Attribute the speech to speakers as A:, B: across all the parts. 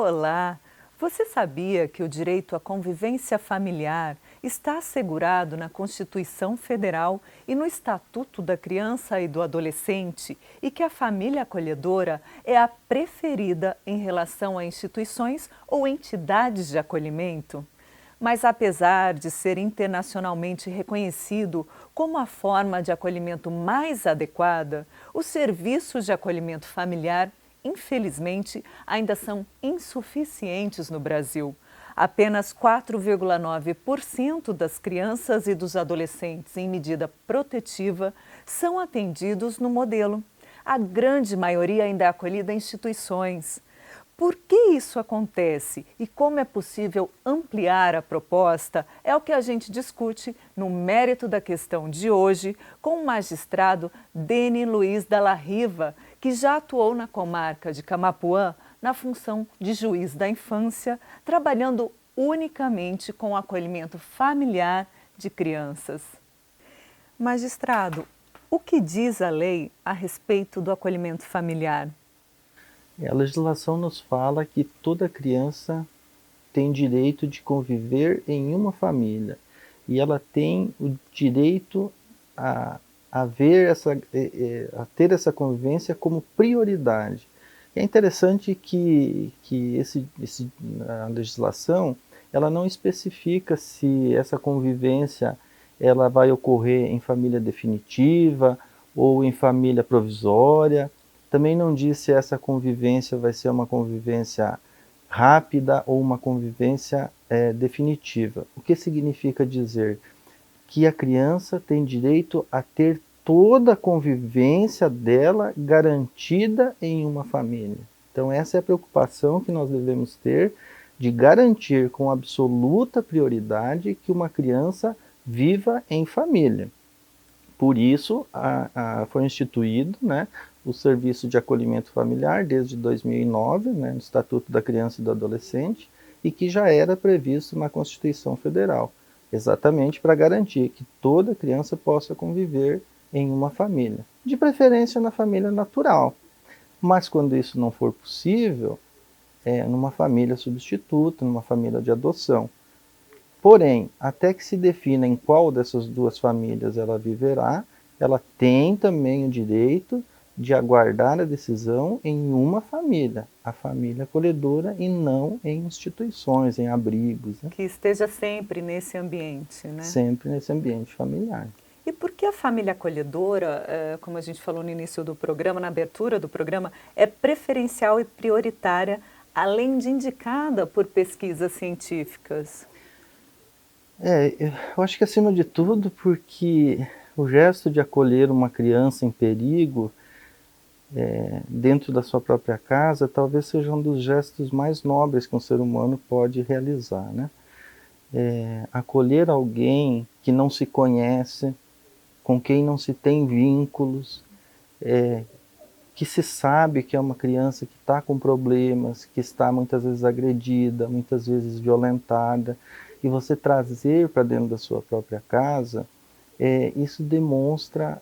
A: Olá! Você sabia que o direito à convivência familiar está assegurado na Constituição Federal e no Estatuto da Criança e do Adolescente e que a família acolhedora é a preferida em relação a instituições ou entidades de acolhimento? Mas apesar de ser internacionalmente reconhecido como a forma de acolhimento mais adequada, os serviços de acolhimento familiar, infelizmente, ainda são insuficientes no Brasil. Apenas 4,9% das crianças e dos adolescentes em medida protetiva são atendidos no modelo. A grande maioria ainda é acolhida em instituições. Por que isso acontece e como é possível ampliar a proposta é o que a gente discute no Mérito da Questão de hoje com o magistrado Deni Luiz Dalla Riva, que já atuou na comarca de Camapuã na função de juiz da infância, trabalhando unicamente com o acolhimento familiar de crianças. Magistrado, o que diz a lei a respeito do acolhimento familiar?
B: A legislação nos fala que toda criança tem direito de conviver em uma família e ela tem o direito a ter essa convivência como prioridade. É interessante que a legislação ela não especifica se essa convivência ela vai ocorrer em família definitiva ou em família provisória. Também não diz se essa convivência vai ser uma convivência rápida ou uma convivência definitiva. O que significa dizer que a criança tem direito a ter toda a convivência dela garantida em uma família. Então essa é a preocupação que nós devemos ter de garantir com absoluta prioridade que uma criança viva em família. Por isso, foi instituído, né, o Serviço de Acolhimento Familiar desde 2009, né, no Estatuto da Criança e do Adolescente, e que já era previsto na Constituição Federal, exatamente para garantir que toda criança possa conviver em uma família, de preferência na família natural. Mas quando isso não for possível, numa família substituta, numa família de adoção. Porém, até que se defina em qual dessas duas famílias ela viverá, ela tem também o direito de aguardar a decisão em uma família, a família acolhedora, e não em instituições, em abrigos. Né?
A: Que esteja sempre nesse ambiente, né?
B: Sempre nesse ambiente familiar.
A: E por que a família acolhedora, como a gente falou no início do programa, na abertura do programa, é preferencial e prioritária, além de indicada por pesquisas científicas?
B: Eu acho que acima de tudo porque o gesto de acolher uma criança em perigo dentro da sua própria casa talvez seja um dos gestos mais nobres que um ser humano pode realizar, né? Acolher alguém que não se conhece, com quem não se tem vínculos, que se sabe que é uma criança que está com problemas, que está muitas vezes agredida, muitas vezes violentada, e você trazer para dentro da sua própria casa, isso demonstra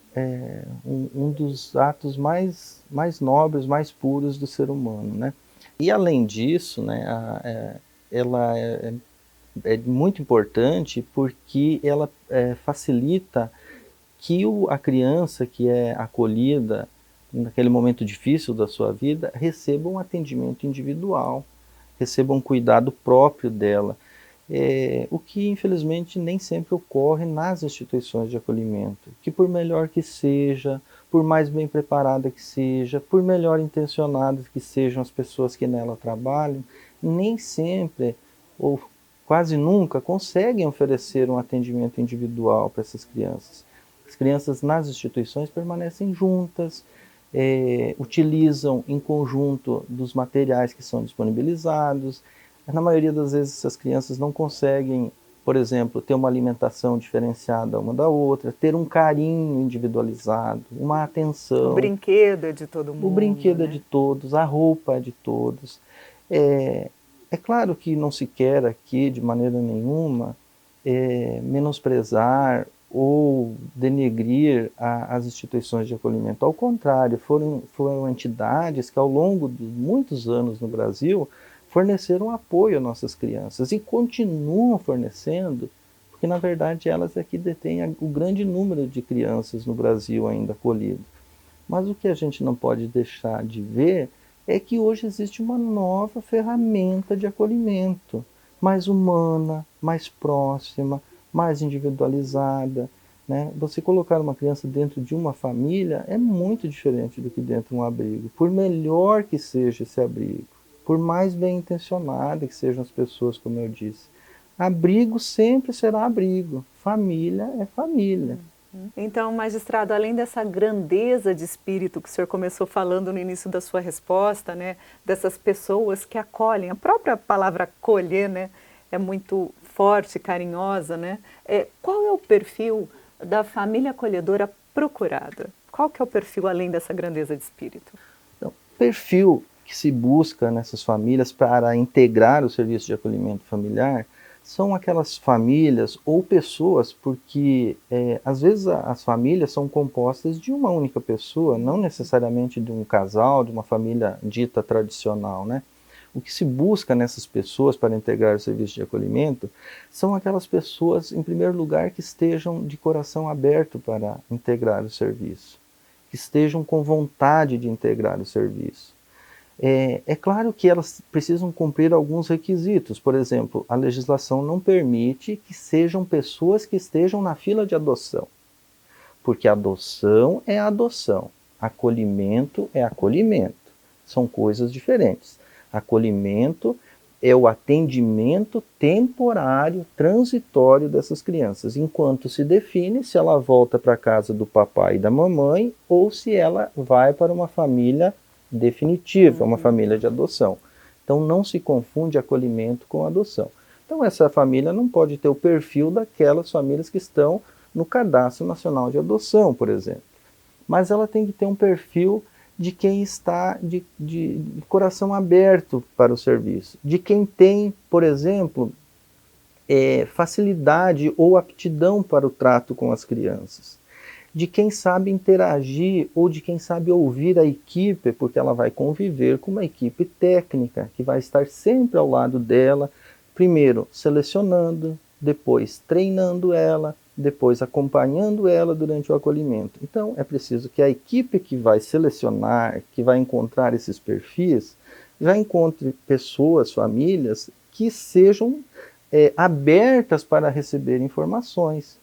B: um dos atos mais nobres, mais puros do ser humano. Né? E além disso, né, ela é muito importante porque ela facilita que a criança que é acolhida naquele momento difícil da sua vida receba um atendimento individual, receba um cuidado próprio dela. O que infelizmente nem sempre ocorre nas instituições de acolhimento, que por melhor que seja, por mais bem preparada que seja, por melhor intencionadas que sejam as pessoas que nela trabalham, nem sempre ou quase nunca conseguem oferecer um atendimento individual para essas crianças. As crianças nas instituições permanecem juntas, utilizam em conjunto dos materiais que são disponibilizados. Na maioria das vezes essas crianças não conseguem, por exemplo, ter uma alimentação diferenciada uma da outra, ter um carinho individualizado, uma atenção.
A: O brinquedo é de todo mundo.
B: O brinquedo
A: né?
B: é de todos, a roupa é de todos. É claro que não se quer aqui, de maneira nenhuma, menosprezar ou denegrir as instituições de acolhimento. Ao contrário, foram entidades que ao longo de muitos anos no Brasil forneceram apoio às nossas crianças e continuam fornecendo, porque na verdade elas é que detêm o grande número de crianças no Brasil ainda acolhidas. Mas o que a gente não pode deixar de ver é que hoje existe uma nova ferramenta de acolhimento, mais humana, mais próxima, mais individualizada, né? Você colocar uma criança dentro de uma família é muito diferente do que dentro de um abrigo, por melhor que seja esse abrigo, por mais bem intencionadas que sejam as pessoas, como eu disse. Abrigo sempre será abrigo, família é família.
A: Então, magistrado, além dessa grandeza de espírito que o senhor começou falando no início da sua resposta, né, dessas pessoas que acolhem, a própria palavra acolher, né, é muito forte, carinhosa, né? Qual é o perfil da família acolhedora procurada? Qual que é o perfil além dessa grandeza de espírito?
B: Então, o perfil que se busca nessas famílias para integrar o serviço de acolhimento familiar são aquelas famílias ou pessoas, porque às vezes as famílias são compostas de uma única pessoa, não necessariamente de um casal, de uma família dita tradicional, né? O que se busca nessas pessoas para integrar o serviço de acolhimento são aquelas pessoas, em primeiro lugar, que estejam de coração aberto para integrar o serviço, que estejam com vontade de integrar o serviço. É claro que elas precisam cumprir alguns requisitos. Por exemplo, a legislação não permite que sejam pessoas que estejam na fila de adoção, porque adoção é adoção, acolhimento é acolhimento, são coisas diferentes. Acolhimento é o atendimento temporário, transitório dessas crianças, enquanto se define se ela volta para a casa do papai e da mamãe ou se ela vai para uma família definitiva, uma família de adoção. Então não se confunde acolhimento com adoção. Então essa família não pode ter o perfil daquelas famílias que estão no Cadastro Nacional de Adoção, por exemplo. Mas ela tem que ter um perfil de quem está de coração aberto para o serviço, de quem tem, por exemplo, facilidade ou aptidão para o trato com as crianças, de quem sabe interagir ou de quem sabe ouvir a equipe, porque ela vai conviver com uma equipe técnica que vai estar sempre ao lado dela, primeiro selecionando, depois treinando ela, depois acompanhando ela durante o acolhimento. Então é preciso que a equipe que vai selecionar, que vai encontrar esses perfis, já encontre pessoas, famílias que sejam abertas para receber informações.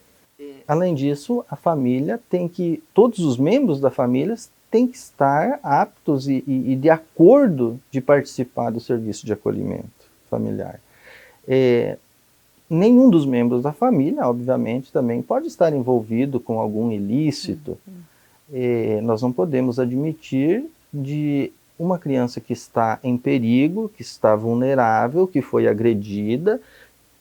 B: Além disso, a família tem que, todos os membros da família têm que estar aptos e de acordo de participar do serviço de acolhimento familiar. Nenhum dos membros da família, obviamente, também pode estar envolvido com algum ilícito. Nós não podemos admitir de uma criança que está em perigo, que está vulnerável, que foi agredida,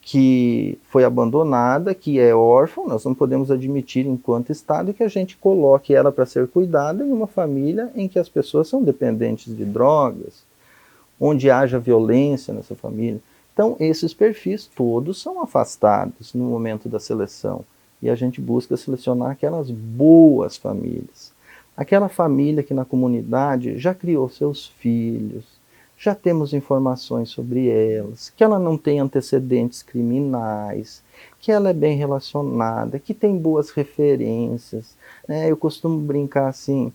B: que foi abandonada, que é órfã, nós não podemos admitir enquanto Estado que a gente coloque ela para ser cuidada em uma família em que as pessoas são dependentes de drogas, onde haja violência nessa família. Então esses perfis todos são afastados no momento da seleção e a gente busca selecionar aquelas boas famílias. Aquela família que na comunidade já criou seus filhos, já temos informações sobre elas, que ela não tem antecedentes criminais, que ela é bem relacionada, que tem boas referências, né? Eu costumo brincar assim,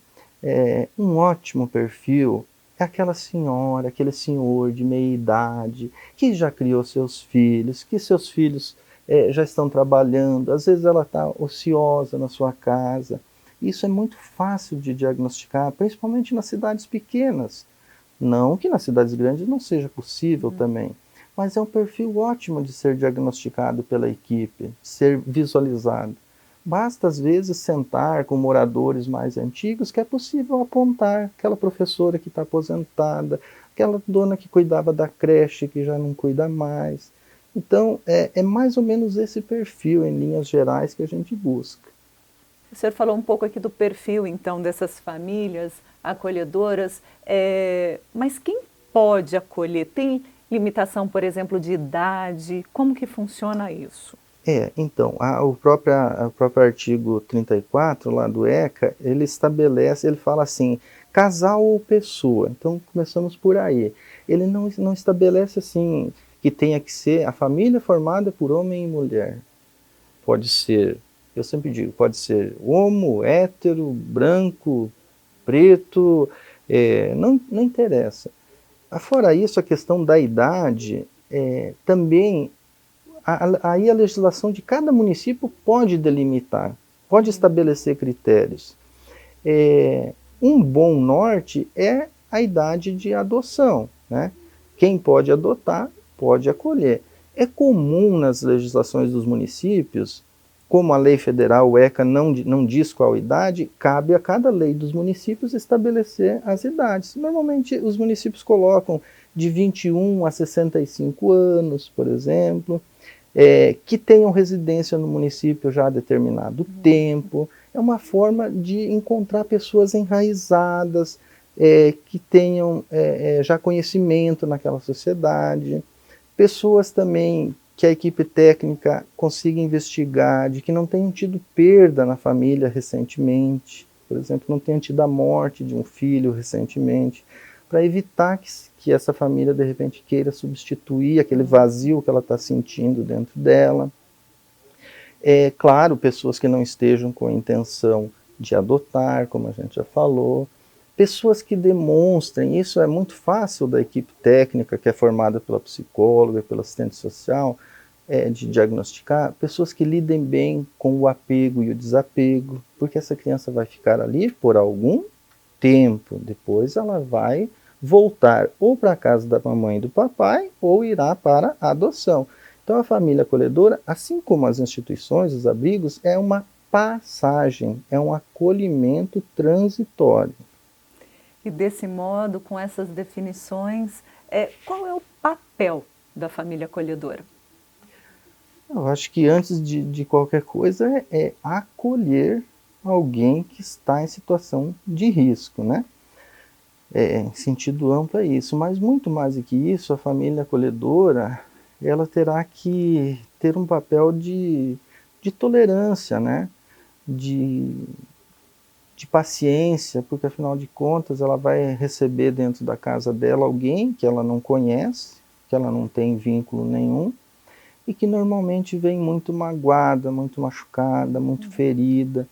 B: um ótimo perfil é aquela senhora, aquele senhor de meia idade, que já criou seus filhos, que seus filhos já estão trabalhando, às vezes ela está ociosa na sua casa. Isso é muito fácil de diagnosticar, principalmente nas cidades pequenas. Não que nas cidades grandes não seja possível também, mas é um perfil ótimo de ser diagnosticado pela equipe, ser visualizado. Basta às vezes sentar com moradores mais antigos que é possível apontar aquela professora que está aposentada, aquela dona que cuidava da creche que já não cuida mais. Então é mais ou menos esse perfil em linhas gerais que a gente busca.
A: O senhor falou um pouco aqui do perfil, então, dessas famílias acolhedoras, mas quem pode acolher? Tem limitação, por exemplo, de idade? Como que funciona isso?
B: Então, o próprio artigo 34 lá do ECA, ele estabelece, ele fala assim, casal ou pessoa. Então começamos por aí. Ele não estabelece assim que tenha que ser a família formada por homem e mulher. Pode ser, eu sempre digo, pode ser homo, hétero, branco, preto, não interessa. Fora isso, a questão da idade, também, aí a legislação de cada município pode delimitar, pode estabelecer critérios. Um bom norte é a idade de adoção, né? Quem pode adotar, pode acolher. É comum nas legislações dos municípios, como a lei federal, o ECA, não diz qual idade, cabe a cada lei dos municípios estabelecer as idades. Normalmente os municípios colocam de 21 a 65 anos, por exemplo, que tenham residência no município já há determinado tempo. É uma forma de encontrar pessoas enraizadas, que tenham já conhecimento naquela sociedade. Pessoas também que a equipe técnica consiga investigar, de que não tenham tido perda na família recentemente, por exemplo, não tenham tido a morte de um filho recentemente, para evitar que essa família de repente queira substituir aquele vazio que ela está sentindo dentro dela. Claro, pessoas que não estejam com a intenção de adotar, como a gente já falou, pessoas que demonstrem, isso é muito fácil da equipe técnica, que é formada pela psicóloga, pelo assistente social, de diagnosticar, pessoas que lidem bem com o apego e o desapego, porque essa criança vai ficar ali por algum tempo, depois ela vai voltar ou para a casa da mamãe e do papai, ou irá para a adoção. Então a família acolhedora, assim como as instituições, os abrigos, é uma passagem, é um acolhimento transitório.
A: E desse modo, com essas definições, qual é o papel da família acolhedora?
B: Eu acho que antes de qualquer coisa é acolher alguém que está em situação de risco, né? Em sentido amplo é isso, mas muito mais do que isso, a família acolhedora, ela terá que ter um papel de tolerância, né? De paciência, porque afinal de contas ela vai receber dentro da casa dela alguém que ela não conhece, que ela não tem vínculo nenhum, e que normalmente vem muito magoada, muito machucada, muito ferida,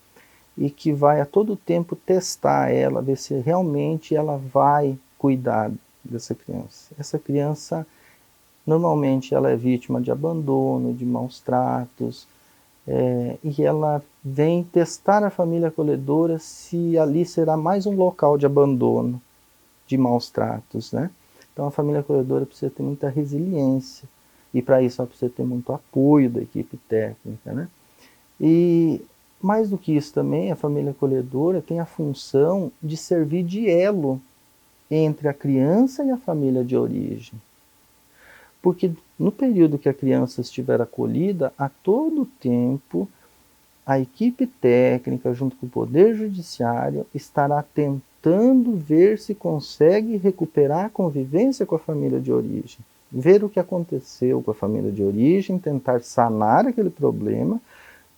B: e que vai a todo tempo testar ela, ver se realmente ela vai cuidar dessa criança. Essa criança, normalmente, ela é vítima de abandono, de maus tratos, e ela vem testar a família acolhedora se ali será mais um local de abandono, de maus tratos, né? Então a família acolhedora precisa ter muita resiliência, e para isso ela precisa ter muito apoio da equipe técnica, né? E mais do que isso também, a família acolhedora tem a função de servir de elo entre a criança e a família de origem. Porque no período que a criança estiver acolhida, a todo tempo, a equipe técnica, junto com o Poder Judiciário, estará tentando ver se consegue recuperar a convivência com a família de origem. Ver o que aconteceu com a família de origem, tentar sanar aquele problema,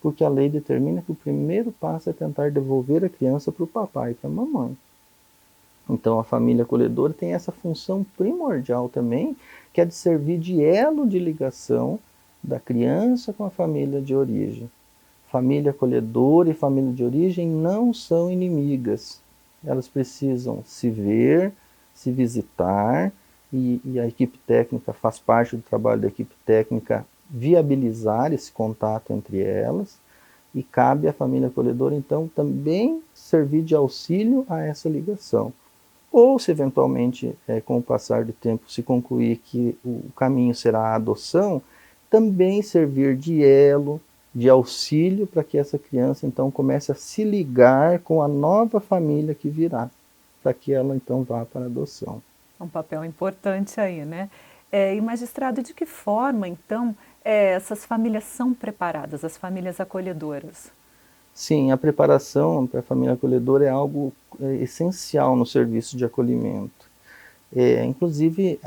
B: porque a lei determina que o primeiro passo é tentar devolver a criança para o papai e para a mamãe. Então a família acolhedora tem essa função primordial também, que é de servir de elo de ligação da criança com a família de origem. Família acolhedora e família de origem não são inimigas. Elas precisam se ver, se visitar, e a equipe técnica faz parte do trabalho da equipe técnica viabilizar esse contato entre elas, e cabe à família acolhedora, então, também servir de auxílio a essa ligação. Ou, se eventualmente, com o passar do tempo, se concluir que o caminho será a adoção, também servir de elo, de auxílio para que essa criança, então, comece a se ligar com a nova família que virá, para que ela, então, vá para a adoção.
A: Um papel importante aí, né? E magistrado, de que forma, então, essas famílias são preparadas, as famílias acolhedoras?
B: Sim, a preparação para a família acolhedora é algo essencial no serviço de acolhimento. Inclusive,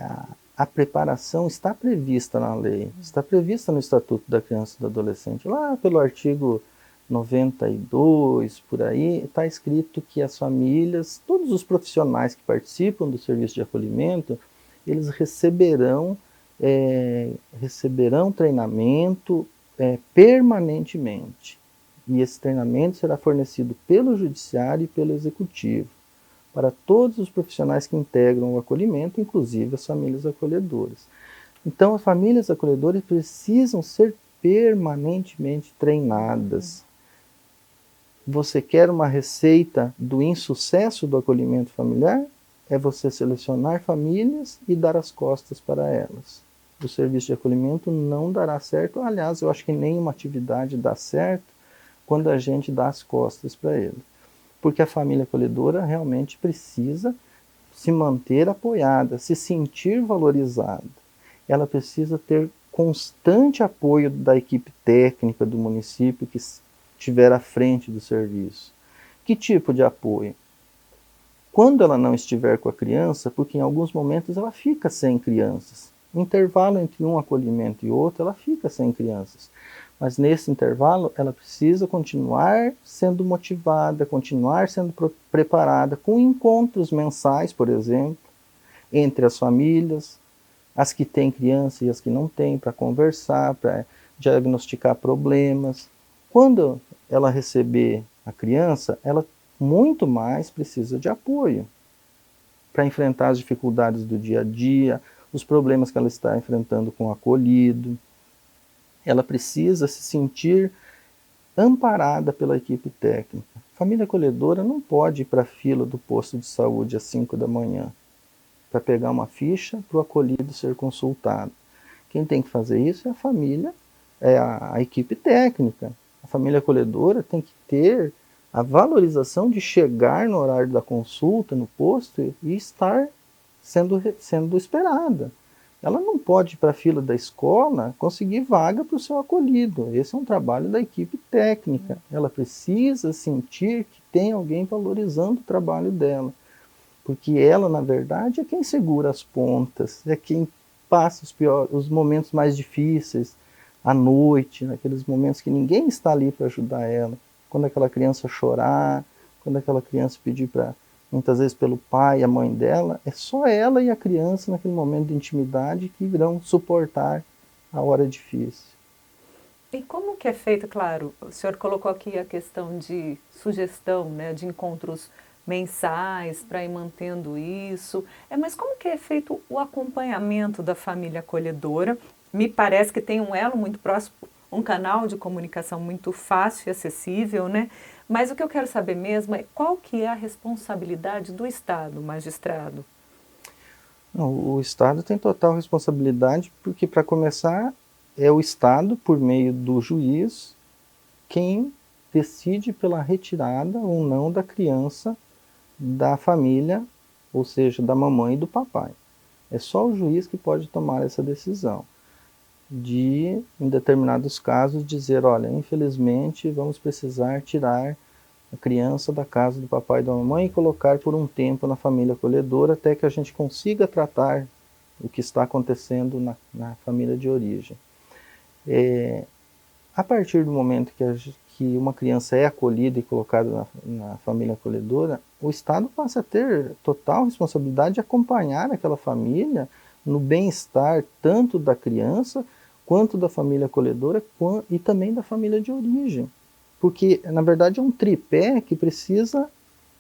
B: a preparação está prevista na lei, está prevista no Estatuto da Criança e do Adolescente, lá pelo artigo 92, por aí, está escrito que as famílias, todos os profissionais que participam do serviço de acolhimento, eles receberão treinamento permanentemente. E esse treinamento será fornecido pelo Judiciário e pelo Executivo, para todos os profissionais que integram o acolhimento, inclusive as famílias acolhedoras. Então, as famílias acolhedoras precisam ser permanentemente treinadas. Você quer uma receita do insucesso do acolhimento familiar? É você selecionar famílias e dar as costas para elas. O serviço de acolhimento não dará certo. Aliás, eu acho que nenhuma atividade dá certo quando a gente dá as costas para ele. Porque a família acolhedora realmente precisa se manter apoiada, se sentir valorizada. Ela precisa ter constante apoio da equipe técnica do município que estiver à frente do serviço. Que tipo de apoio? Quando ela não estiver com a criança, porque em alguns momentos ela fica sem crianças. No intervalo entre um acolhimento e outro, ela fica sem crianças. Mas nesse intervalo, ela precisa continuar sendo motivada, continuar sendo preparada com encontros mensais, por exemplo, entre as famílias, as que têm criança e as que não têm, para conversar, para diagnosticar problemas. Quando ela receber a criança, ela muito mais precisa de apoio para enfrentar as dificuldades do dia a dia, os problemas que ela está enfrentando com o acolhido. Ela precisa se sentir amparada pela equipe técnica. A família acolhedora não pode ir para a fila do posto de saúde às 5 da manhã para pegar uma ficha para o acolhido ser consultado. Quem tem que fazer isso é a família, é a equipe técnica. A família acolhedora tem que ter a valorização de chegar no horário da consulta, no posto, e estar sendo esperada. Ela não pode ir para a fila da escola conseguir vaga para o seu acolhido. Esse é um trabalho da equipe técnica. Ela precisa sentir que tem alguém valorizando o trabalho dela. Porque ela, na verdade, é quem segura as pontas, é quem passa os momentos mais difíceis, à noite, naqueles momentos que ninguém está ali para ajudar ela. Quando aquela criança chorar, quando aquela criança pedir muitas vezes pelo pai e a mãe dela, é só ela e a criança naquele momento de intimidade que irão suportar a hora difícil.
A: E como que é feito, claro, o senhor colocou aqui a questão de sugestão, né, de encontros mensais para ir mantendo isso, mas como que é feito o acompanhamento da família acolhedora? Me parece que tem um elo muito próximo, um canal de comunicação muito fácil e acessível, né? Mas o que eu quero saber mesmo é qual que é a responsabilidade do Estado, magistrado?
B: Não, o Estado tem total responsabilidade porque, para começar, é o Estado, por meio do juiz, quem decide pela retirada ou não da criança da família, ou seja, da mamãe e do papai. É só o juiz que pode tomar essa decisão de, em determinados casos, dizer, olha, infelizmente vamos precisar tirar a criança da casa do papai e da mamãe e colocar por um tempo na família acolhedora até que a gente consiga tratar o que está acontecendo na família de origem. A partir do momento que uma criança é acolhida e colocada na família acolhedora, o Estado passa a ter total responsabilidade de acompanhar aquela família no bem-estar tanto da criança quanto da família acolhedora e também da família de origem. Porque, na verdade, é um tripé que precisa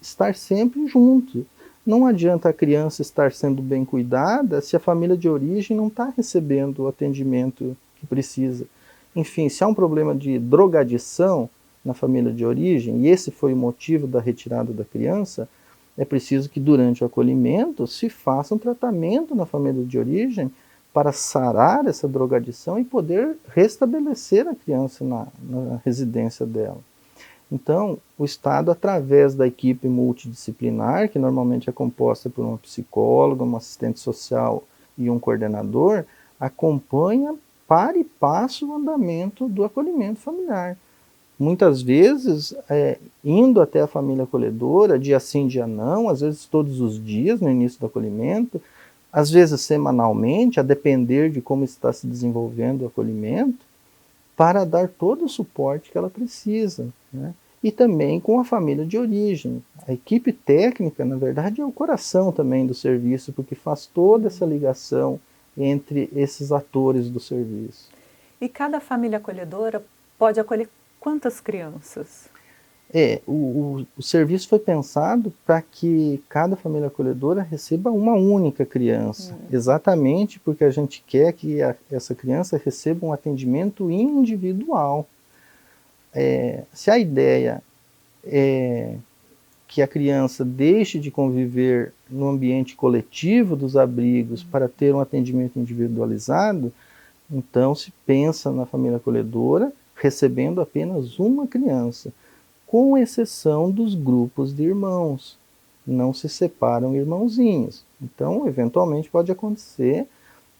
B: estar sempre junto. Não adianta a criança estar sendo bem cuidada se a família de origem não está recebendo o atendimento que precisa. Enfim, se há um problema de drogadição na família de origem, e esse foi o motivo da retirada da criança, é preciso que durante o acolhimento se faça um tratamento na família de origem para sarar essa drogadição e poder restabelecer a criança na residência dela. Então, o Estado, através da equipe multidisciplinar, que normalmente é composta por uma psicóloga, um assistente social e um coordenador, acompanha para e passo o andamento do acolhimento familiar. Muitas vezes, indo até a família acolhedora, dia sim, dia não, às vezes todos os dias no início do acolhimento, às vezes semanalmente, a depender de como está se desenvolvendo o acolhimento, para dar todo o suporte que ela precisa, né? E também com a família de origem. A equipe técnica, na verdade, é o coração também do serviço, porque faz toda essa ligação entre esses atores do serviço.
A: E cada família acolhedora pode acolher quantas crianças?
B: O serviço foi pensado para que cada família acolhedora receba uma única criança, exatamente porque a gente quer que essa criança receba um atendimento individual. Se a ideia é que a criança deixe de conviver no ambiente coletivo dos abrigos para ter um atendimento individualizado, então se pensa na família acolhedora recebendo apenas uma criança, com exceção dos grupos de irmãos. Não se separam irmãozinhos. Então, eventualmente, pode acontecer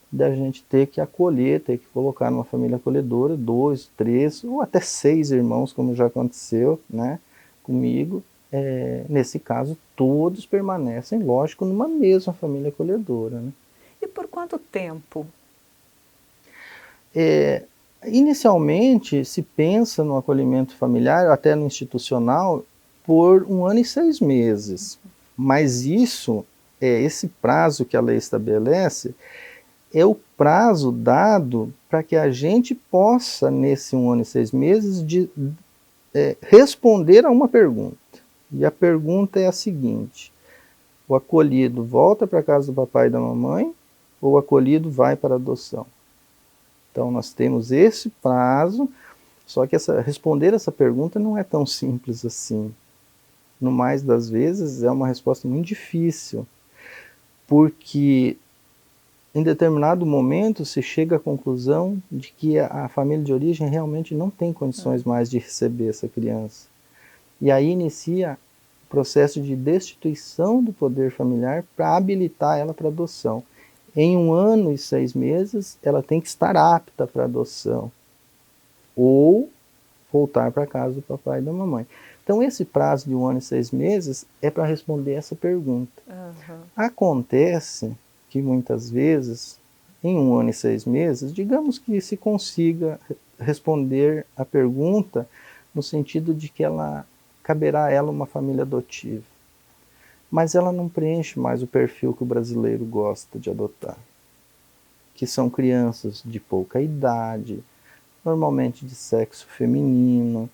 B: da gente ter que acolher, ter que colocar numa família acolhedora 2, 3 ou até 6 irmãos, como já aconteceu, né, comigo. Nesse caso, todos permanecem, lógico, numa mesma família acolhedora, né?
A: E por quanto tempo?
B: Inicialmente, se pensa no acolhimento familiar, até no institucional, por 1 ano e 6 meses. Mas esse prazo que a lei estabelece, é o prazo dado para que a gente possa, nesse 1 ano e 6 meses, responder a uma pergunta. E a pergunta é a seguinte: o acolhido volta para a casa do papai e da mamãe, ou o acolhido vai para a adoção? Então nós temos esse prazo, só que responder essa pergunta não é tão simples assim. No mais das vezes é uma resposta muito difícil, porque em determinado momento se chega à conclusão de que a família de origem realmente não tem condições mais de receber essa criança. E aí inicia o processo de destituição do poder familiar para habilitar ela para adoção. Em 1 ano e 6 meses, ela tem que estar apta para adoção, ou voltar para a casa do papai e da mamãe. Então, esse prazo de 1 ano e 6 meses é para responder essa pergunta. Acontece que muitas vezes, em 1 ano e 6 meses, digamos que se consiga responder a pergunta no sentido de que caberá a ela uma família adotiva. Mas ela não preenche mais o perfil que o brasileiro gosta de adotar, que são crianças de pouca idade, normalmente de sexo feminino,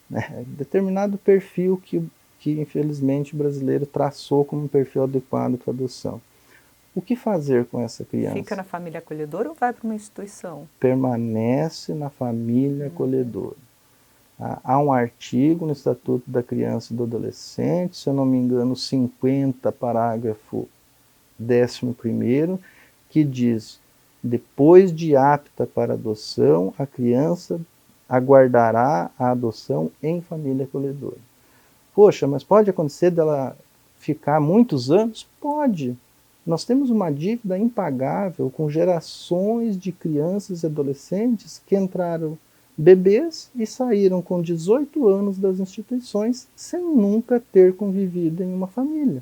B: né? Determinado perfil que infelizmente o brasileiro traçou como um perfil adequado para adoção. O que fazer com essa criança?
A: Fica na família acolhedora ou vai para uma instituição?
B: Permanece na família acolhedora. Há um artigo no Estatuto da Criança e do Adolescente, se eu não me engano, 50, parágrafo 11º, que diz: depois de apta para adoção, a criança aguardará a adoção em família acolhedora. Poxa, mas pode acontecer dela ficar muitos anos? Pode. Nós temos uma dívida impagável com gerações de crianças e adolescentes que entraram bebês e saíram com 18 anos das instituições sem nunca ter convivido em uma família.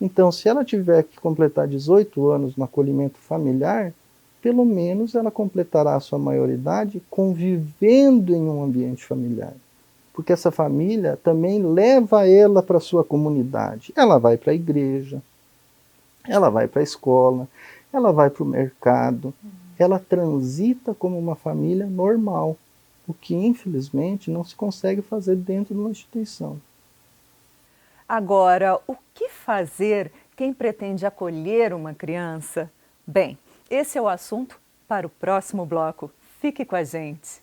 B: Então, se ela tiver que completar 18 anos no acolhimento familiar, pelo menos ela completará a sua maioridade convivendo em um ambiente familiar. Porque essa família também leva ela para a sua comunidade. Ela vai para a igreja, ela vai para a escola, ela vai para o mercado, ela transita como uma família normal, o que infelizmente não se consegue fazer dentro de uma instituição.
A: Agora, o que fazer quem pretende acolher uma criança? Bem, esse é o assunto para o próximo bloco. Fique com a gente.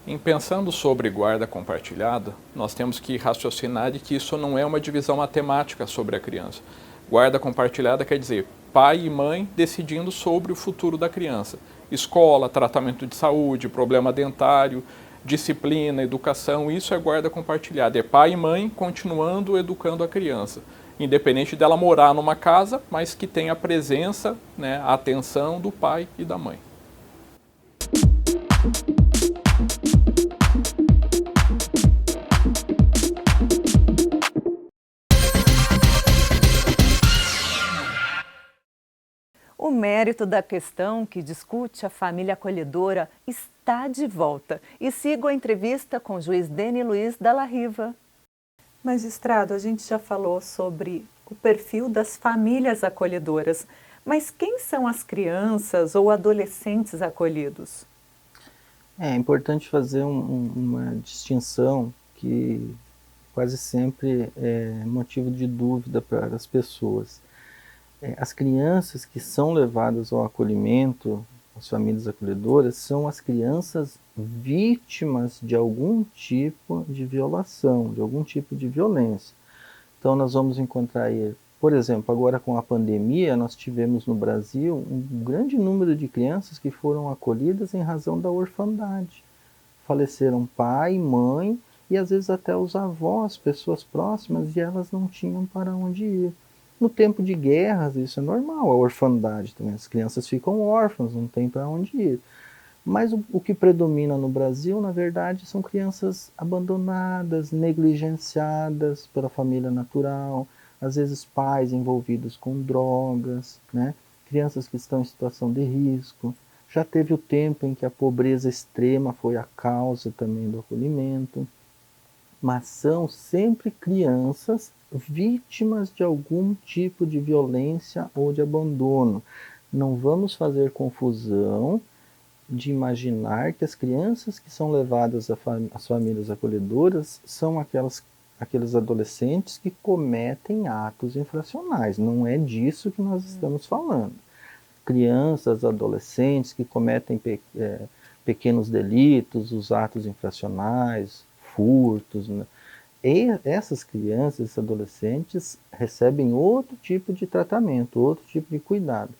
C: Em pensando sobre guarda compartilhada, nós temos que raciocinar de que isso não é uma divisão matemática sobre a criança. Guarda compartilhada quer dizer pai e mãe decidindo sobre o futuro da criança. Escola, tratamento de saúde, problema dentário, disciplina, educação, isso é guarda compartilhada. É pai e mãe continuando educando a criança, independente dela morar numa casa, mas que tenha a presença, né, a atenção do pai e da mãe.
A: O mérito da questão que discute a família acolhedora está de volta. E sigo a entrevista com o juiz Denis Luiz Dalla Riva. Magistrado, a gente já falou sobre o perfil das famílias acolhedoras, mas quem são as crianças ou adolescentes acolhidos?
B: É importante fazer uma distinção que quase sempre é motivo de dúvida para as pessoas. As crianças que são levadas ao acolhimento, as famílias acolhedoras, são as crianças vítimas de algum tipo de violação, de algum tipo de violência. Então nós vamos encontrar aí, por exemplo, agora com a pandemia, nós tivemos no Brasil um grande número de crianças que foram acolhidas em razão da orfandade. Faleceram pai, mãe e às vezes até os avós, pessoas próximas, e elas não tinham para onde ir. No tempo de guerras, isso é normal, a orfandade também. As crianças ficam órfãs, não tem para onde ir. Mas o que predomina no Brasil, na verdade, são crianças abandonadas, negligenciadas pela família natural, às vezes pais envolvidos com drogas, né? Crianças que estão em situação de risco. Já teve o tempo em que a pobreza extrema foi a causa também do acolhimento. Mas são sempre crianças vítimas de algum tipo de violência ou de abandono. Não vamos fazer confusão de imaginar que as crianças que são levadas às famílias acolhedoras são aqueles adolescentes que cometem atos infracionais. Não é disso que nós estamos falando. Crianças, adolescentes que cometem pequenos delitos, os atos infracionais, furtos, né? E essas crianças, esses adolescentes recebem outro tipo de tratamento, outro tipo de cuidado.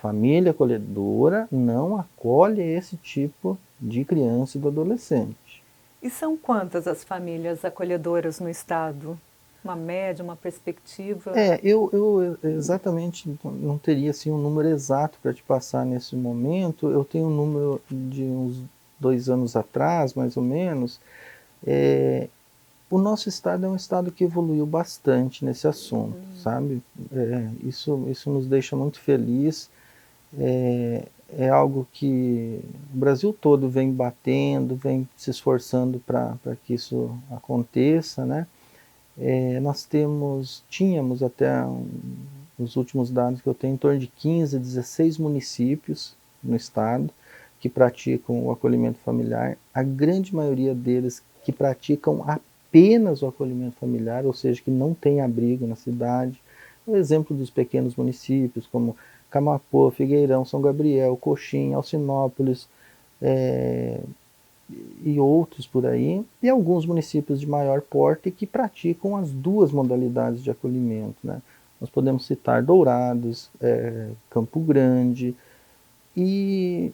B: Família acolhedora não acolhe esse tipo de criança e do adolescente.
A: E são quantas as famílias acolhedoras no estado? Uma média, uma perspectiva?
B: Eu exatamente não teria assim, um número exato para te passar nesse momento. Eu tenho um número de uns 2 anos atrás, mais ou menos. O nosso estado é um estado que evoluiu bastante nesse assunto, sabe? Isso nos deixa muito feliz. É algo que o Brasil todo vem batendo, vem se esforçando para que isso aconteça, né? Nós tínhamos até os últimos dados que eu tenho, em torno de 15, 16 municípios no estado que praticam o acolhimento familiar. A grande maioria deles que praticam apenas o acolhimento familiar, ou seja, que não tem abrigo na cidade. O exemplo dos pequenos municípios como Camaquã, Figueirão, São Gabriel, Coxim, Alcinópolis, e outros por aí, e alguns municípios de maior porte que praticam as duas modalidades de acolhimento, né? Nós podemos citar Dourados, Campo Grande, e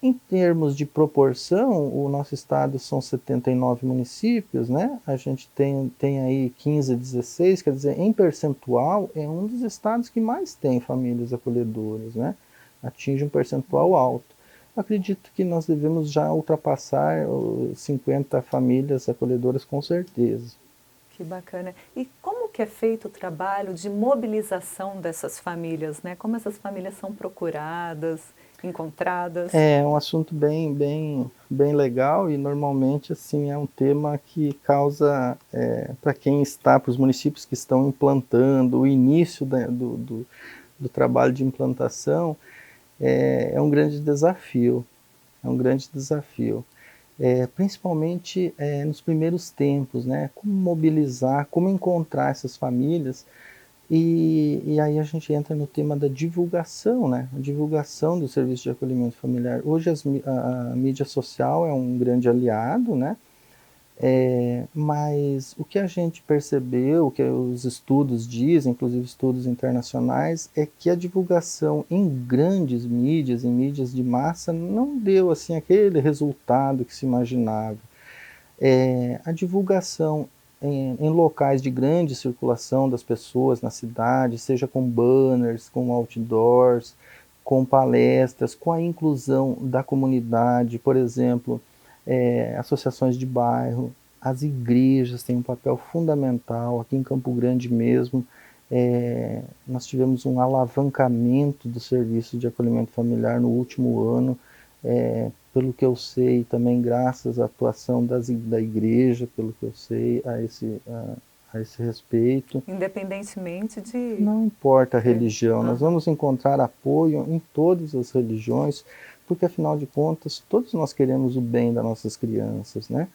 B: em termos de proporção, o nosso estado são 79 municípios, né? A gente tem aí 15, 16, quer dizer, em percentual, é um dos estados que mais tem famílias acolhedoras, né? Atinge um percentual alto. Acredito que nós devemos já ultrapassar 50 famílias acolhedoras com certeza.
A: Que bacana. E como que é feito o trabalho de mobilização dessas famílias, né? Como essas famílias são procuradas, encontradas?
B: É um assunto bem legal e normalmente assim é um tema que causa, para quem está, para os municípios que estão implantando, o início do trabalho de implantação, é um grande desafio, principalmente nos primeiros tempos, né? Como mobilizar, como encontrar essas famílias, e aí a gente entra no tema da divulgação, né? A divulgação do serviço de acolhimento familiar. Hoje a mídia social é um grande aliado, né? Mas o que a gente percebeu, o que os estudos dizem, inclusive estudos internacionais, é que a divulgação em grandes mídias, em mídias de massa, não deu assim aquele resultado que se imaginava. A divulgação em locais de grande circulação das pessoas na cidade, seja com banners, com outdoors, com palestras, com a inclusão da comunidade, por exemplo, associações de bairro, as igrejas têm um papel fundamental, aqui em Campo Grande mesmo, Nós tivemos um alavancamento do serviço de acolhimento familiar no último ano, pelo que eu sei, também graças à atuação da igreja, pelo que eu sei, a esse respeito.
A: Independentemente de...
B: Não importa a religião, nós vamos encontrar apoio em todas as religiões, porque afinal de contas, todos nós queremos o bem das nossas crianças, né?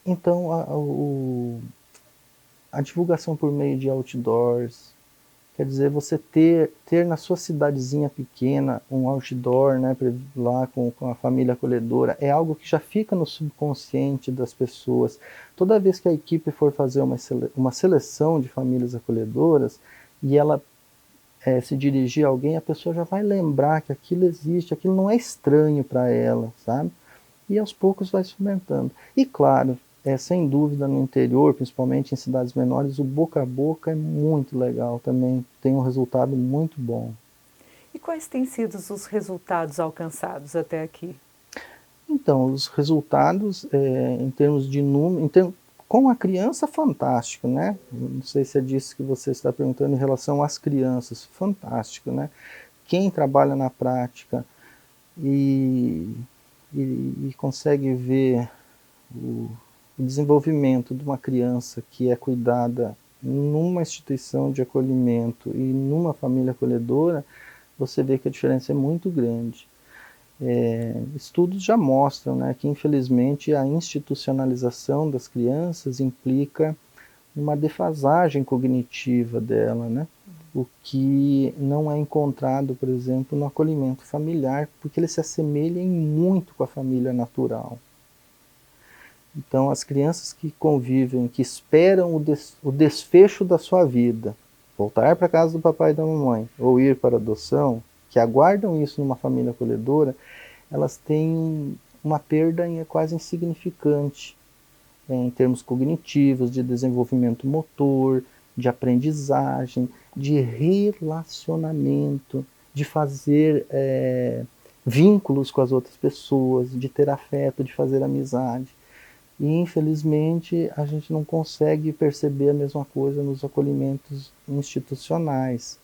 B: Então, a divulgação por meio de outdoors, quer dizer, você ter na sua cidadezinha pequena um outdoor, né, lá com a família acolhedora, é algo que já fica no subconsciente das pessoas. Toda vez que a equipe for fazer uma seleção de famílias acolhedoras e ela se dirigir a alguém, a pessoa já vai lembrar que aquilo existe, aquilo não é estranho para ela, sabe? E aos poucos vai se fomentando. E claro, sem dúvida no interior, principalmente em cidades menores, o boca a boca é muito legal também, tem um resultado muito bom.
A: E quais têm sido os resultados alcançados até aqui?
B: Então, os resultados em termos de número, com a criança, fantástico, né? Não sei se é disso que você está perguntando em relação às crianças, fantástico, né? Quem trabalha na prática e consegue ver o desenvolvimento de uma criança que é cuidada numa instituição de acolhimento e numa família acolhedora, você vê que a diferença é muito grande. Estudos já mostram, né, que infelizmente a institucionalização das crianças implica uma defasagem cognitiva dela, né? O que não é encontrado, por exemplo, no acolhimento familiar, porque ele se assemelha muito com a família natural. Então, as crianças que convivem, que esperam o desfecho da sua vida, voltar para a casa do papai e da mamãe, ou ir para a adoção, que aguardam isso numa família acolhedora, elas têm uma perda quase insignificante em termos cognitivos, de desenvolvimento motor, de aprendizagem, de relacionamento, de fazer vínculos com as outras pessoas, de ter afeto, de fazer amizade. E infelizmente a gente não consegue perceber a mesma coisa nos acolhimentos institucionais.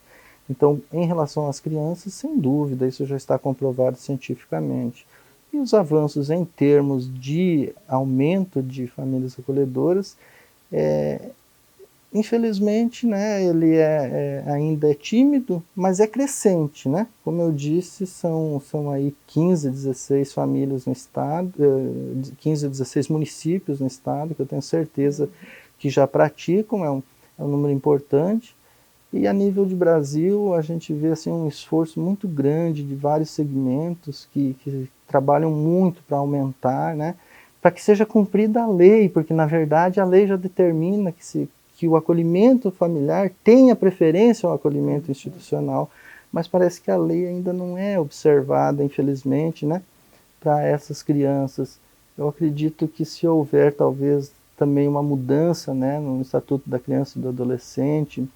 B: Então, em relação às crianças, sem dúvida, isso já está comprovado cientificamente. E os avanços em termos de aumento de famílias acolhedoras, infelizmente, né, ele ainda é tímido, mas é crescente, né? Como eu disse, são aí 15, 16 famílias no estado, 15, 16 municípios no estado, que eu tenho certeza que já praticam, é um número importante. E a nível de Brasil, a gente vê assim, um esforço muito grande de vários segmentos que trabalham muito para aumentar, né? Para que seja cumprida a lei, porque na verdade a lei já determina que o acolhimento familiar tenha preferência ao acolhimento institucional, mas parece que a lei ainda não é observada, infelizmente, né, para essas crianças. Eu acredito que se houver talvez também uma mudança, né, no Estatuto da Criança e do Adolescente,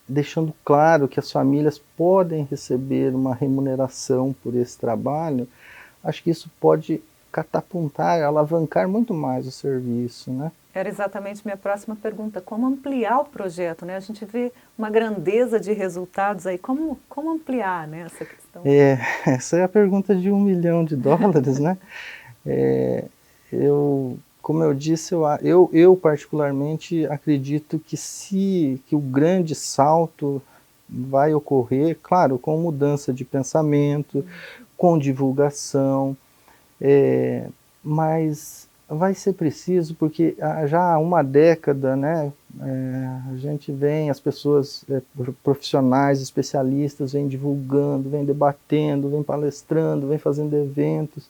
B: deixando claro que as famílias podem receber uma remuneração por esse trabalho, acho que isso pode catapultar, alavancar muito mais o serviço, né?
A: Era exatamente minha próxima pergunta, como ampliar o projeto, né? A gente vê uma grandeza de resultados aí, como ampliar, né, essa questão?
B: Essa é a pergunta de $1 milhão, né? Como eu disse, eu particularmente acredito que o grande salto vai ocorrer, claro, com mudança de pensamento, com divulgação, mas vai ser preciso, porque já há uma década, né, a gente vem, as pessoas profissionais, especialistas, vêm divulgando, vêm debatendo, vêm palestrando, vêm fazendo eventos,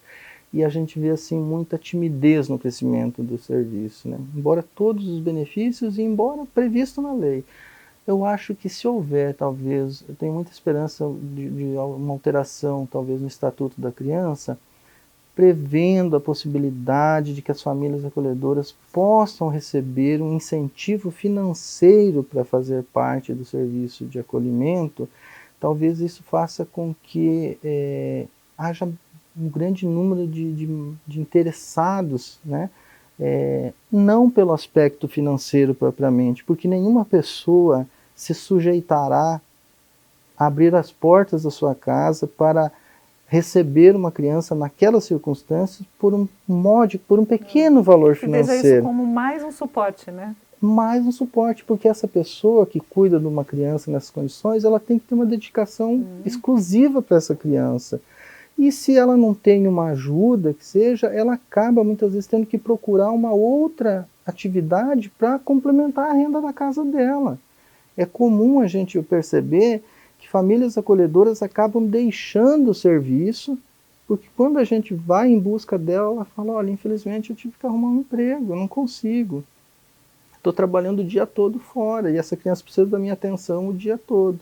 B: e a gente vê assim muita timidez no crescimento do serviço, né? Embora todos os benefícios e embora previsto na lei. Eu acho que se houver, talvez, eu tenho muita esperança de uma alteração, talvez, no Estatuto da Criança, prevendo a possibilidade de que as famílias acolhedoras possam receber um incentivo financeiro para fazer parte do serviço de acolhimento, talvez isso faça com que haja um grande número de interessados, né, Não pelo aspecto financeiro propriamente, porque nenhuma pessoa se sujeitará a abrir as portas da sua casa para receber uma criança naquelas circunstâncias por um pequeno valor
A: Que veja isso
B: financeiro.
A: como mais um suporte, né?
B: Mais um suporte, porque essa pessoa que cuida de uma criança nessas condições, ela tem que ter uma dedicação exclusiva para essa criança. E se ela não tem uma ajuda, que seja, ela acaba muitas vezes tendo que procurar uma outra atividade para complementar a renda da casa dela. É comum a gente perceber que famílias acolhedoras acabam deixando o serviço, porque quando a gente vai em busca dela, ela fala, olha, infelizmente eu tive que arrumar um emprego, eu não consigo. Estou trabalhando o dia todo fora, e essa criança precisa da minha atenção o dia todo.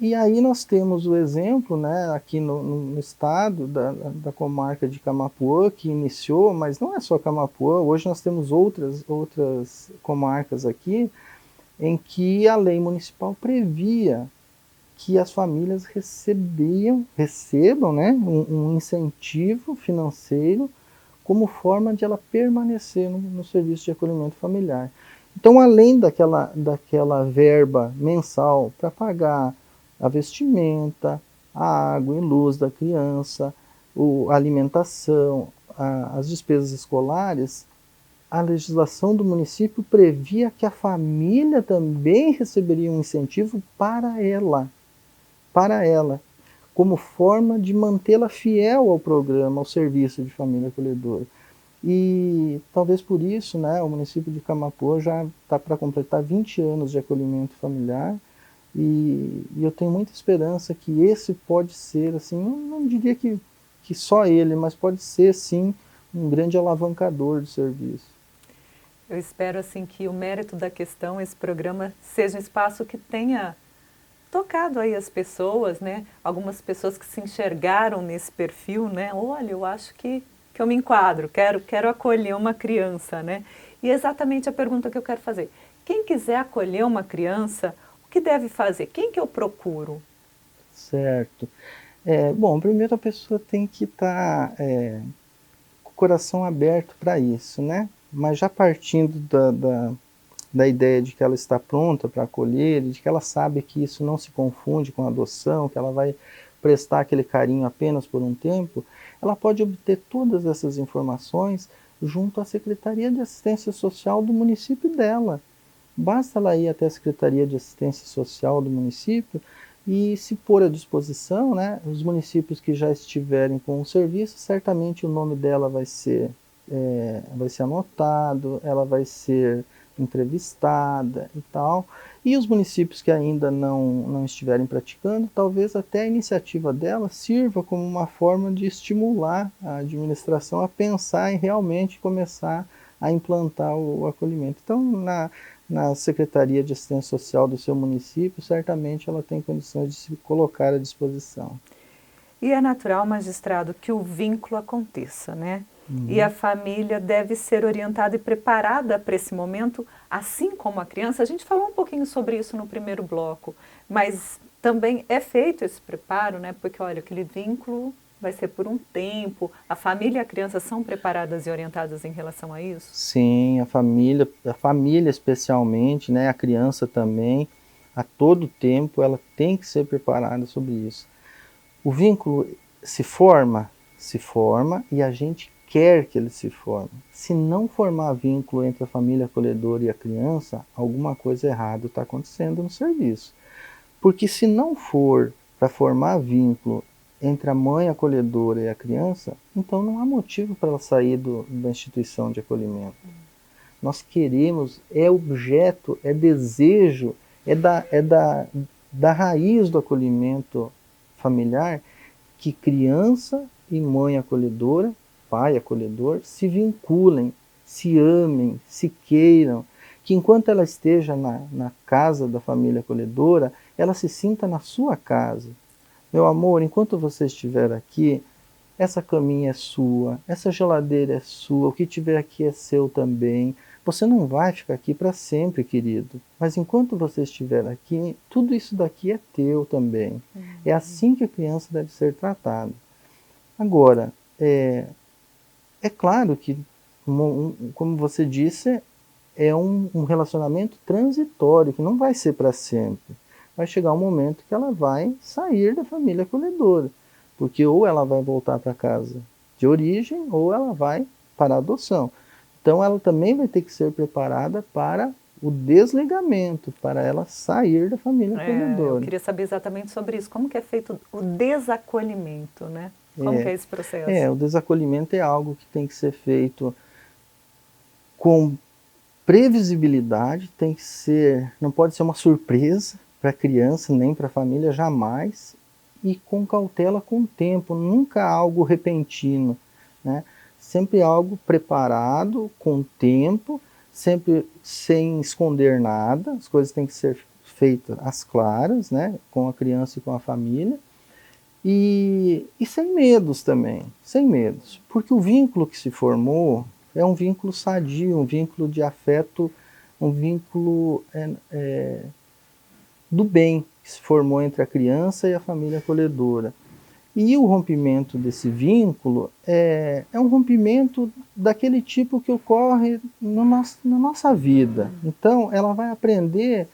B: E aí nós temos o exemplo, né, aqui no estado da comarca de Camapuã, que iniciou, mas não é só Camapuã, hoje nós temos outras comarcas aqui, em que a lei municipal previa que as famílias recebam, né, um incentivo financeiro como forma de ela permanecer no serviço de acolhimento familiar. Então, além daquela verba mensal para pagar a vestimenta, a água e luz da criança, a alimentação, as despesas escolares, a legislação do município previa que a família também receberia um incentivo para ela, como forma de mantê-la fiel ao programa, ao serviço de família acolhedora. E talvez por isso, né, o município de Camapuã já está para completar 20 anos de acolhimento familiar, e eu tenho muita esperança que esse pode ser, assim, não diria que só ele, mas pode ser, sim, um grande alavancador do serviço.
A: Eu espero assim que o mérito da questão, esse programa, seja um espaço que tenha tocado aí as pessoas, né? Algumas pessoas que se enxergaram nesse perfil, né? Olha, eu acho que eu me enquadro, quero acolher uma criança, né? E exatamente a pergunta que eu quero fazer. Quem quiser acolher uma criança, o que deve fazer? Quem que eu procuro?
B: Certo. Bom, primeiro a pessoa tem que estar com o coração aberto para isso, né? Mas já partindo da ideia de que ela está pronta para acolher, e de que ela sabe que isso não se confunde com adoção, que ela vai prestar aquele carinho apenas por um tempo, ela pode obter todas essas informações junto à Secretaria de Assistência Social do município dela. Basta ela ir até a Secretaria de Assistência Social do município e se pôr à disposição, né? Os municípios que já estiverem com o serviço, certamente o nome dela vai ser anotado, ela vai ser entrevistada e tal. E os municípios que ainda não estiverem praticando, talvez até a iniciativa dela sirva como uma forma de estimular a administração a pensar em realmente começar a implantar o acolhimento. Então, na Secretaria de Assistência Social do seu município, certamente ela tem condições de se colocar à disposição.
A: E é natural, magistrado, que o vínculo aconteça, né? E a família deve ser orientada e preparada para esse momento, assim como a criança. A gente falou um pouquinho sobre isso no primeiro bloco, mas também é feito esse preparo, né? Porque, olha, aquele vínculo vai ser por um tempo. A família e a criança são preparadas e orientadas em relação a isso?
B: Sim, a família especialmente, né? A criança também, a todo tempo ela tem que ser preparada sobre isso. O vínculo se forma e a gente quer que ele se forme. Se não formar vínculo entre a família acolhedora e a criança, alguma coisa errada está acontecendo no serviço. Porque se não for para formar vínculo entre a mãe acolhedora e a criança, então não há motivo para ela sair da instituição de acolhimento. Nós queremos, é objeto, é desejo, da raiz do acolhimento familiar que criança e mãe acolhedora, pai acolhedor, se vinculem, se amem, se queiram, que enquanto ela esteja na casa da família acolhedora, ela se sinta na sua casa. Meu amor, enquanto você estiver aqui, essa caminha é sua, essa geladeira é sua, o que tiver aqui é seu também. Você não vai ficar aqui para sempre, querido. Mas enquanto você estiver aqui, tudo isso daqui é teu também. É assim que a criança deve ser tratada. Agora, é claro que como você disse, é um relacionamento transitório, que não vai ser para sempre. Vai chegar um momento que ela vai sair da família acolhedora, porque ou ela vai voltar para casa de origem, ou ela vai para a adoção. Então ela também vai ter que ser preparada para o desligamento, para ela sair da família acolhedora.
A: Eu queria saber exatamente sobre isso. Como que é feito o desacolhimento, né? Como que é esse processo?
B: O desacolhimento é algo que tem que ser feito com previsibilidade, tem que ser, não pode ser uma surpresa para a criança, nem para a família, jamais, e com cautela, com o tempo, nunca algo repentino, né? Sempre algo preparado, com tempo, sempre sem esconder nada, as coisas têm que ser feitas às claras, né? Com a criança e com a família, e sem medos também, sem medos, porque o vínculo que se formou é um vínculo sadio, um vínculo de afeto, um vínculo do bem que se formou entre a criança e a família acolhedora. E o rompimento desse vínculo é um rompimento daquele tipo que ocorre na nossa vida. Então, ela vai aprender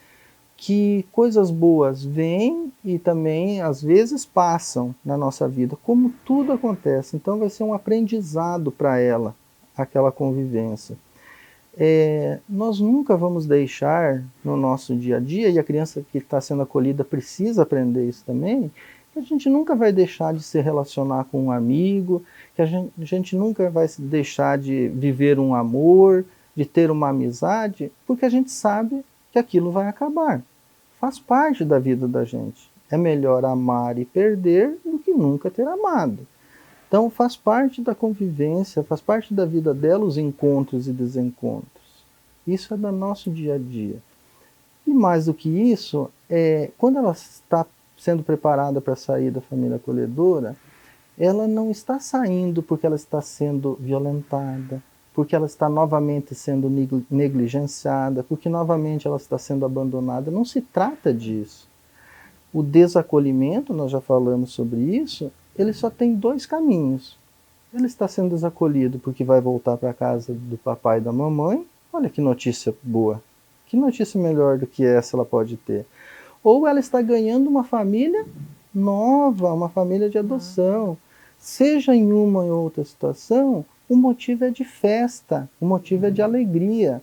B: que coisas boas vêm e também, às vezes, passam na nossa vida, como tudo acontece. Então, vai ser um aprendizado para ela, aquela convivência. Nós nunca vamos deixar no nosso dia a dia, e a criança que está sendo acolhida precisa aprender isso também, que a gente nunca vai deixar de se relacionar com um amigo, que a gente nunca vai deixar de viver um amor, de ter uma amizade, porque a gente sabe que aquilo vai acabar. Faz parte da vida da gente. É melhor amar e perder do que nunca ter amado. Então faz parte da convivência, faz parte da vida dela os encontros e desencontros. Isso é do nosso dia a dia. E mais do que isso, quando ela está sendo preparada para sair da família acolhedora, ela não está saindo porque ela está sendo violentada, porque ela está novamente sendo negligenciada, porque novamente ela está sendo abandonada. Não se trata disso. O desacolhimento, nós já falamos sobre isso, ele só tem dois caminhos. Ele está sendo desacolhido porque vai voltar para a casa do papai e da mamãe. Olha que notícia boa. Que notícia melhor do que essa ela pode ter? Ou ela está ganhando uma família nova, uma família de adoção. Seja em uma ou outra situação, o motivo é de festa, o motivo é de alegria.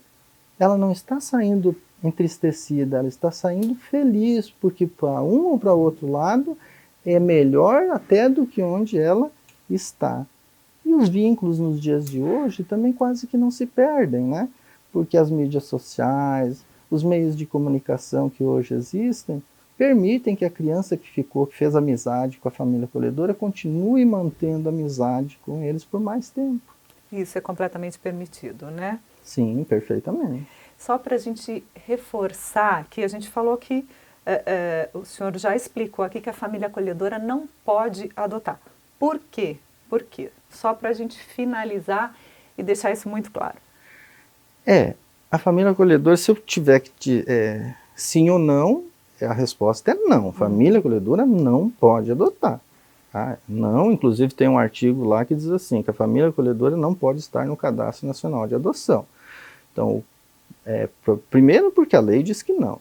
B: Ela não está saindo entristecida, ela está saindo feliz, porque para um ou para outro lado é melhor até do que onde ela está. E os vínculos nos dias de hoje também quase que não se perdem, né? Porque as mídias sociais, os meios de comunicação que hoje existem, permitem que a criança que fez amizade com a família acolhedora, continue mantendo amizade com eles por mais tempo.
A: Isso é completamente permitido, né?
B: Sim, perfeitamente.
A: Só para a gente reforçar que a gente falou que o senhor já explicou aqui que a família acolhedora não pode adotar. Por quê? Por quê? Só para a gente finalizar e deixar isso muito claro.
B: A família acolhedora, se eu tiver que sim ou não, a resposta é não. A família acolhedora não pode adotar. Tá? Não, inclusive tem um artigo lá que diz assim, que a família acolhedora não pode estar no Cadastro Nacional de Adoção. Então, primeiro porque a lei diz que não.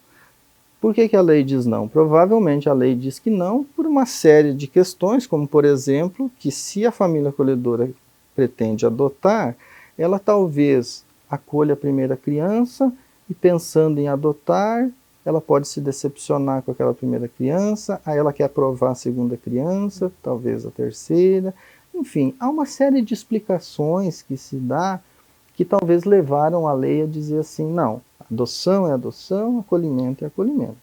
B: Por que a lei diz não? Provavelmente a lei diz que não por uma série de questões, como por exemplo, que se a família acolhedora pretende adotar, ela talvez acolha a primeira criança e pensando em adotar, ela pode se decepcionar com aquela primeira criança, aí ela quer aprovar a segunda criança, talvez a terceira. Enfim, há uma série de explicações que se dá que talvez levaram a lei a dizer assim, não, adoção é adoção, acolhimento é acolhimento.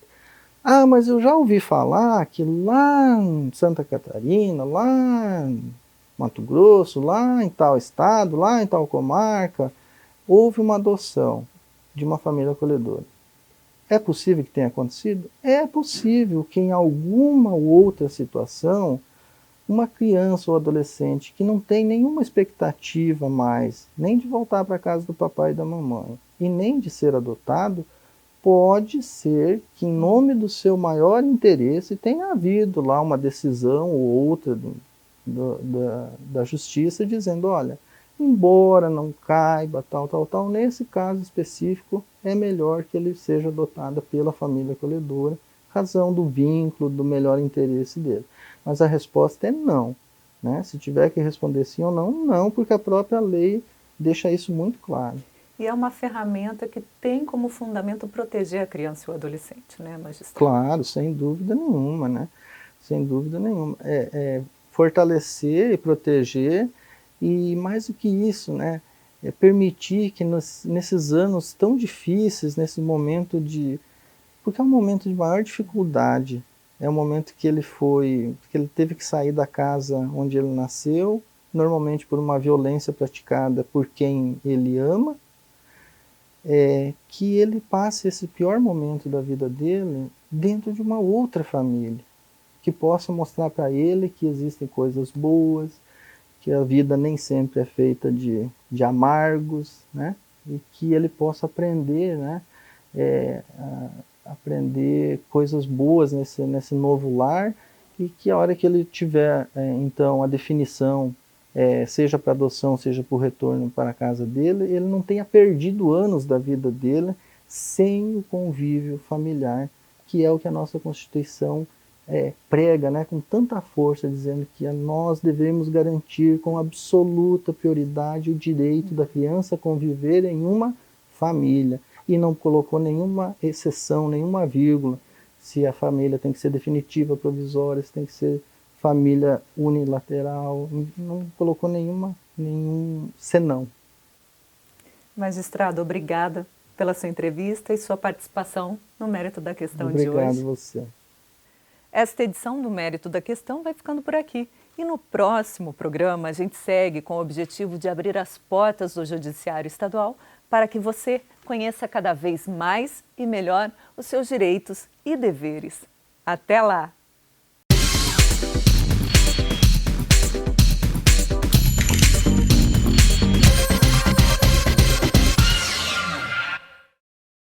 B: Ah, mas eu já ouvi falar que lá em Santa Catarina, lá em Mato Grosso, lá em tal estado, lá em tal comarca, houve uma adoção de uma família acolhedora. É possível que tenha acontecido? É possível que em alguma outra situação, uma criança ou adolescente que não tem nenhuma expectativa mais, nem de voltar para a casa do papai e da mamãe, e nem de ser adotado, pode ser que em nome do seu maior interesse tenha havido lá uma decisão ou outra da justiça dizendo, olha, embora não caiba, tal, nesse caso específico, é melhor que ele seja adotado pela família acolhedora, razão do vínculo, do melhor interesse dele. Mas a resposta é não, né? Se tiver que responder sim ou não, não, porque a própria lei deixa isso muito claro.
A: E é uma ferramenta que tem como fundamento proteger a criança e o adolescente, né, magistrado?
B: Claro, sem dúvida nenhuma, né? Sem dúvida nenhuma. Fortalecer e proteger, e mais do que isso, né? É permitir que nesses anos tão difíceis, nesse momento de... Porque é um momento de maior dificuldade, é um momento que ele teve que sair da casa onde ele nasceu, normalmente por uma violência praticada por quem ele ama, que ele passe esse pior momento da vida dele dentro de uma outra família, que possa mostrar para ele que existem coisas boas, que a vida nem sempre é feita de amargos, né? E que ele possa aprender, né? Aprender coisas boas nesse novo lar, e que a hora que ele tiver, então, a definição, seja para adoção, seja para o retorno para a casa dele, ele não tenha perdido anos da vida dele sem o convívio familiar, que é o que a nossa Constituição prega, né, com tanta força, dizendo que nós devemos garantir com absoluta prioridade o direito da criança a conviver em uma família, e não colocou nenhuma exceção, nenhuma vírgula, se a família tem que ser definitiva, provisória, se tem que ser família unilateral, não colocou nenhum senão.
A: Magistrado, obrigada pela sua entrevista e sua participação no Mérito da Questão de hoje.
B: Obrigado você.
A: Esta edição do Mérito da Questão vai ficando por aqui. E no próximo programa a gente segue com o objetivo de abrir as portas do Judiciário Estadual para que você conheça cada vez mais e melhor os seus direitos e deveres. Até lá!